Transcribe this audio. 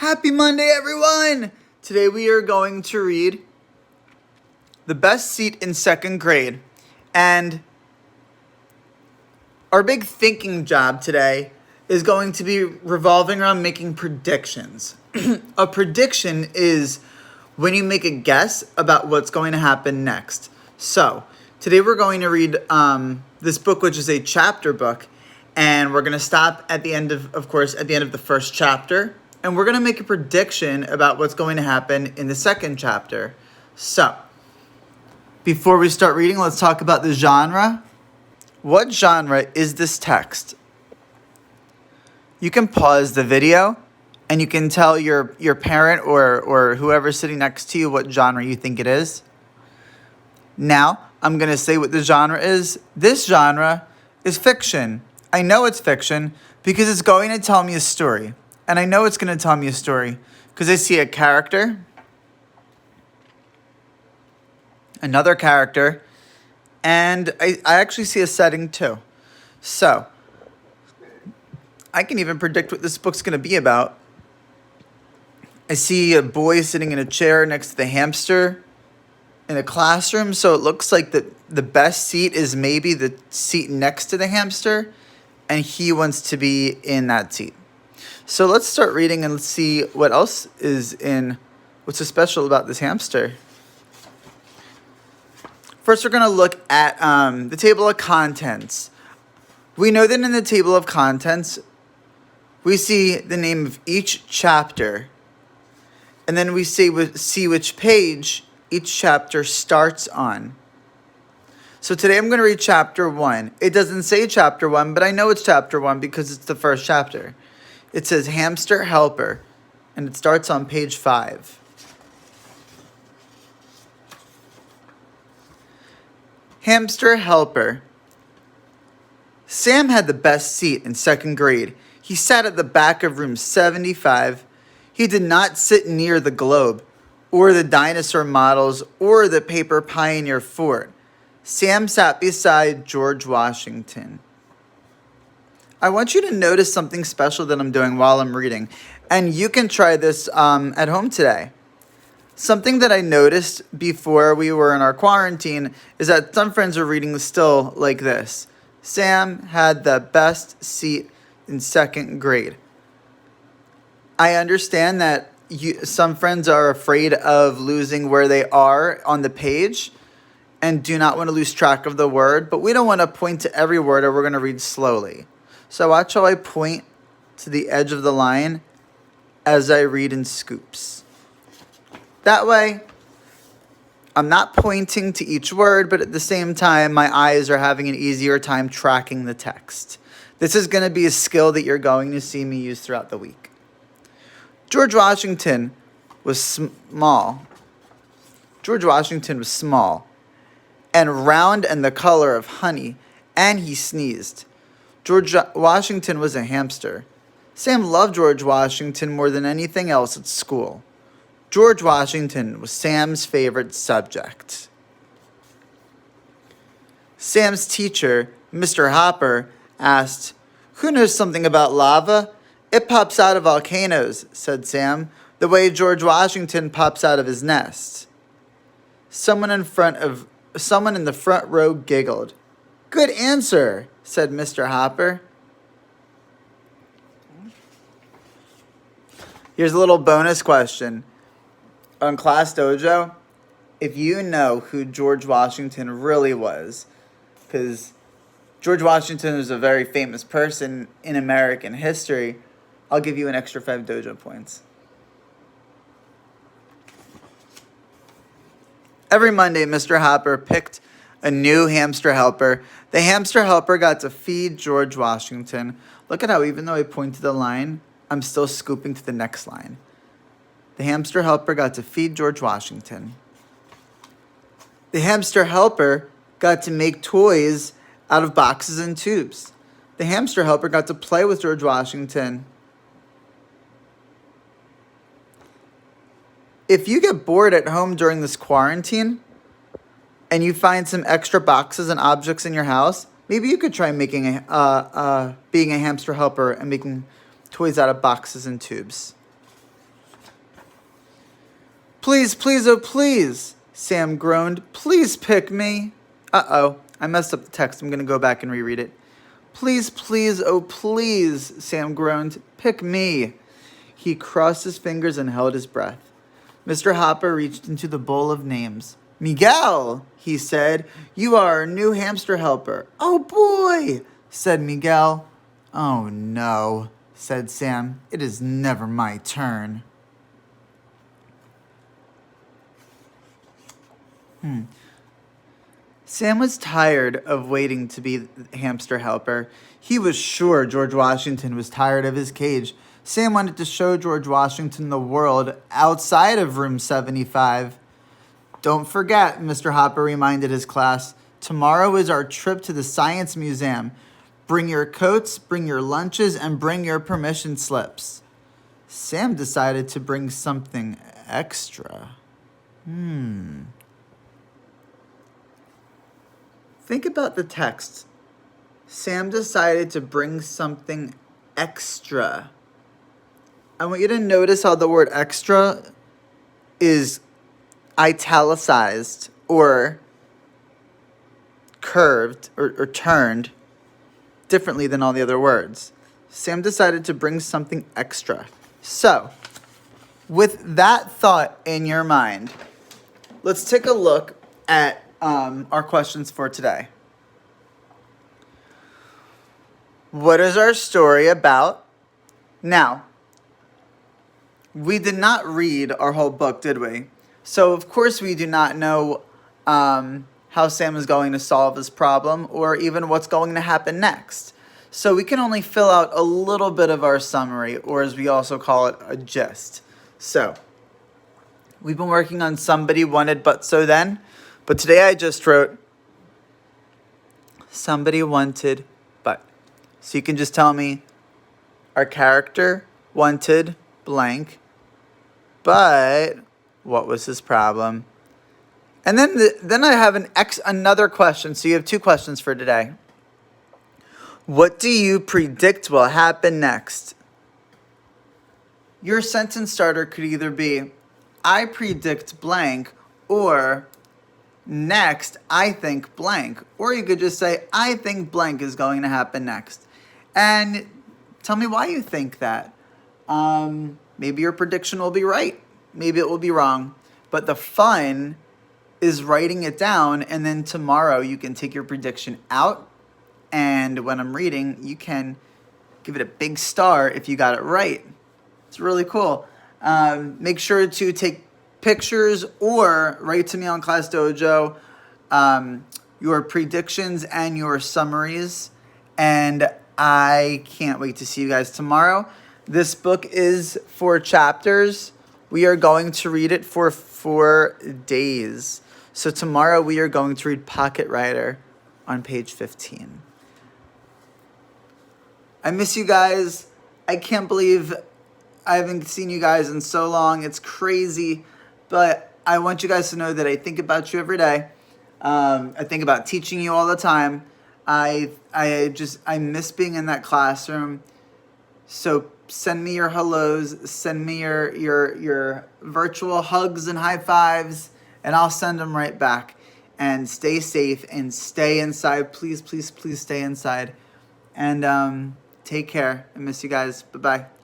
Happy Monday, everyone! Today we are going to read The Best Seat in Second Grade. And our big thinking job today is going to be revolving around making predictions. A prediction is when you make a guess about what's going to happen next. So, today we're going to read this book, which is a chapter book. And we're going to stop at the end of the end of the first chapter. And we're going to make a prediction about what's going to happen in the second chapter. So, before we start reading, let's talk about the genre. What genre is this text? You can pause the video and you can tell your parent or whoever's sitting next to you what genre you think it is. Now, I'm going to say what the genre is. This genre is fiction. I know it's fiction because it's going to tell me a story. And I know it's going to tell me a story because I see a character, another character, and I actually see a setting too. So, I can even predict what this book's going to be about. I see a boy sitting in a chair next to the hamster in a classroom, so it looks like the best seat is maybe the seat next to the hamster, and he wants to be in that seat. So let's start reading and let's see what else is in, what's so special about this hamster. First, we're going to look at the table of contents. We know that in the table of contents, we see the name of each chapter. And then we see which page each chapter starts on. So today I'm going to read chapter 1. It doesn't say chapter 1, but I know it's chapter 1 because it's the first chapter. It says Hamster Helper, and it starts on page 5. Hamster Helper. Sam had the best seat in second grade. He sat at the back of room 75. He did not sit near the globe, or the dinosaur models, or the paper Pioneer fort. Sam sat beside George Washington. I want you to notice something special that I'm doing while I'm reading. And you can try this at home today. Something that I noticed before we were in our quarantine is that some friends are reading still like this. Sam had the best seat in second grade. I understand that some friends are afraid of losing where they are on the page and do not want to lose track of the word, but we don't want to point to every word, or we're going to read slowly. So watch how I point to the edge of the line as I read in scoops. That way, I'm not pointing to each word, but at the same time, my eyes are having an easier time tracking the text. This is going to be a skill that you're going to see me use throughout the week. George Washington was small. George Washington was small and round and the color of honey, and he sneezed. George Washington was a hamster. Sam loved George Washington more than anything else at school. George Washington was Sam's favorite subject. Sam's teacher, Mr. Hopper, asked, "Who knows something about lava? It pops out of volcanoes," said Sam, "the way George Washington pops out of his nest." Someone in the front row giggled. "Good answer," said Mr. Hopper. Here's a little bonus question. On Class Dojo, if you know who George Washington really was, because George Washington is a very famous person in American history, I'll give you an extra 5 dojo points. Every Monday, Mr. Hopper picked a new hamster helper. The hamster helper got to feed George Washington. Look at how even though I pointed the line, I'm still scooping to the next line. The hamster helper got to feed George Washington. The hamster helper got to make toys out of boxes and tubes. The hamster helper got to play with George Washington. If you get bored at home during this quarantine and you find some extra boxes and objects in your house, maybe you could try making being a hamster helper and making toys out of boxes and tubes. Please, please, oh please, Sam groaned. Please pick me. Uh-oh, I messed up the text. I'm going to go back and reread it. Please, please, oh please, Sam groaned. Pick me. He crossed his fingers and held his breath. Mr. Hopper reached into the bowl of names. Miguel, he said, you are our new hamster helper. Oh boy, said Miguel. Oh no, said Sam. It is never my turn. Sam was tired of waiting to be the hamster helper. He was sure George Washington was tired of his cage. Sam wanted to show George Washington the world outside of room 75. Don't forget, Mr. Hopper reminded his class, tomorrow is our trip to the Science Museum. Bring your coats, bring your lunches, and bring your permission slips. Sam decided to bring something extra. Think about the text. Sam decided to bring something extra. I want you to notice how the word extra is italicized or curved or turned differently than all the other words. Sam decided to bring something extra. So, with that thought in your mind, let's take a look at our questions for today. What is our story about? Now, we did not read our whole book, did we? So, of course, we do not know how Sam is going to solve his problem or even what's going to happen next. So we can only fill out a little bit of our summary, or as we also call it, a gist. So, we've been working on Somebody Wanted But So Then, but today I just wrote Somebody Wanted But. So you can just tell me our character wanted blank, but what was his problem? And then I have another question. So you have two questions for today. What do you predict will happen next? Your sentence starter could either be, I predict blank, or next, I think blank. Or you could just say, I think blank is going to happen next. And tell me why you think that. Maybe your prediction will be right. Maybe it will be wrong. But the fun is writing it down, and then tomorrow you can take your prediction out, and when I'm reading, you can give it a big star if you got it right. It's really cool. Make sure to take pictures or write to me on Class Dojo your predictions and your summaries, and I can't wait to see you guys tomorrow. This book is 4 chapters. We are going to read it for 4 days. So tomorrow we are going to read Pocket Rider on page 15. I miss you guys. I can't believe I haven't seen you guys in so long. It's crazy. But I want you guys to know that I think about you every day. I think about teaching you all the time. I miss being in that classroom. So send me your hellos. Send me your virtual hugs and high fives. And I'll send them right back. And stay safe and stay inside. Please, please, please stay inside. And take care. I miss you guys. Bye-bye.